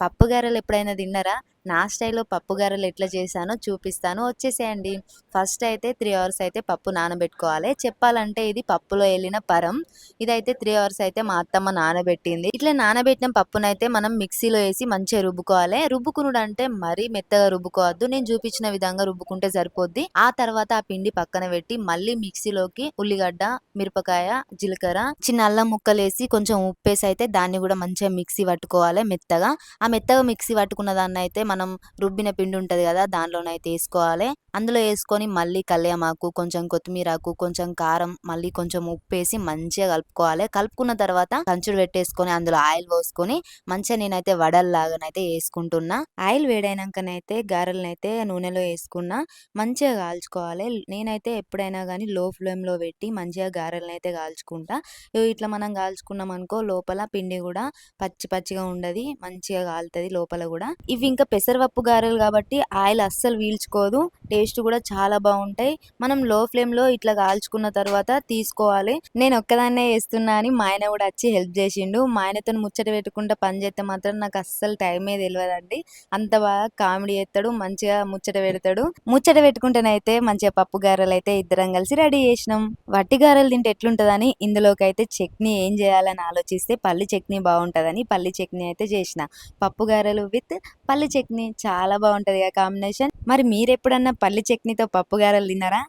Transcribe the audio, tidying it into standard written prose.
పప్పు గారెలు ఎప్పుడైనా తిన్నారా? నా స్టైల్‌లో పప్పు గారెలు ఎట్లా చేశానో చూపిస్తాను. వచ్చేసేయండి. ఫస్ట్ అయితే 3 అవర్స్ అయితే పప్పు నానబెట్టుకోవాలి. చెప్పాలంటే ఇది పప్పులో ఎళ్ళిన పరం. ఇదైతే 3 అవర్స్ అయితే మా అత్తమ్మ నానబెట్టింది. ఇట్లా నానబెట్టిన పప్పునైతే మనం మిక్సీలో ఏసి మంచిగా రుబ్బుకోవాలి. రుబ్బుకునుడంటే మరీ మెత్తగా రుబ్బుకోవద్దు. నేను చూపించిన విధంగా రుబ్బుకుంటే సరిపోద్ది. ఆ తర్వాత ఆ పిండి పక్కన పెట్టి మళ్ళీ మిక్సీలోకి ఉల్లిగడ్డ, మిరపకాయ, జీలకర్ర, చిన్న అల్లం ముక్కలేసి కొంచెం ఉప్పేసి అయితే దాన్ని కూడా మంచిగా మిక్సీ పట్టుకోవాలి మెత్తగా. ఆ మెత్తగా మిక్సీ పట్టుకున్న దాన్నయితే మనం రుబ్బిన పిండి ఉంటది కదా! దాంట్లోనైతే ఏసుకోవాలి. అందులో ఏసుకొని మళ్ళీ కల్యామాకు, కొంచెం కొత్తిమీరాకు, కొంచెం కారం, మళ్ళీ కొంచెం ఉప్పేసి మంచిగా కలుపుకోవాలి. కలుపుకున్న తర్వాత కంచుడు పెట్టేసుకొని అందులో ఆయిల్ పోసుకొని మంచిగా నేనైతే వడల్లాగానైతే ఏసుకుంటున్నా. ఆయిల్ వేడైనంకనైతే గారెలనైతే నూనెలో ఏసుకున్నా. మంచిగా కాల్చుకోవాలి. నేనైతే ఎప్పుడైనా గానీ లో ఫ్లేమ్‌లో పెట్టి మంచిగా గారెలనైతే కాల్చుకుంటా. ఇట్లా మనం కాల్చుకున్నామనుకో లోపల పిండి గూడా పచ్చి పచ్చిగా ఉండది. మంచిగా కాలుతది లోపల గూడా. ఇవి ఇంకా పెసరపప్పు గారెలు కాబట్టి ఆయిల్ అస్సలు పీల్చుకోదు. టేస్ట్ కూడా చాలా బావుంటాయి. మనం లో ఫ్లేమ్‌లో ఇట్లా కాల్చుకున్న తర్వాత తీసుకోవాలి. నేను ఒక్కదాన్నే చేస్తున్నా అని మా ఆయన కూడా వచ్చి హెల్ప్ చేసిండు. మా ఆయనతోని ముచ్చట పెట్టుకుంటా పని చేస్తే మాత్రం నాకు అస్సలు టైమే తెలవదండి. అంత బాగా కామెడీ చేత్తడు. మంచిగా ముచ్చట పెడతాడు. ముచ్చట పెట్టుకుంటేనైతే మంచిగా పప్పు గారెలైతే ఇద్దరం కలిసి రెడీ చేసినాం. వట్టి గారెలు తింటే ఎట్లుంటదని ఇందులోకైతే చట్నీ ఏం చేయాలని ఆలోచిస్తే పల్లి చట్నీ బావుంటదని పల్లి చట్నీ అయితే చేసిన. పప్పు గారెలు విత్ పల్లి చట్నీ చాలా బావుంటదిగా కాంబినేషన్. మరి మీరెప్పుడన్నా పల్లి చట్నీతో పప్పు గారెలు తిన్నారా?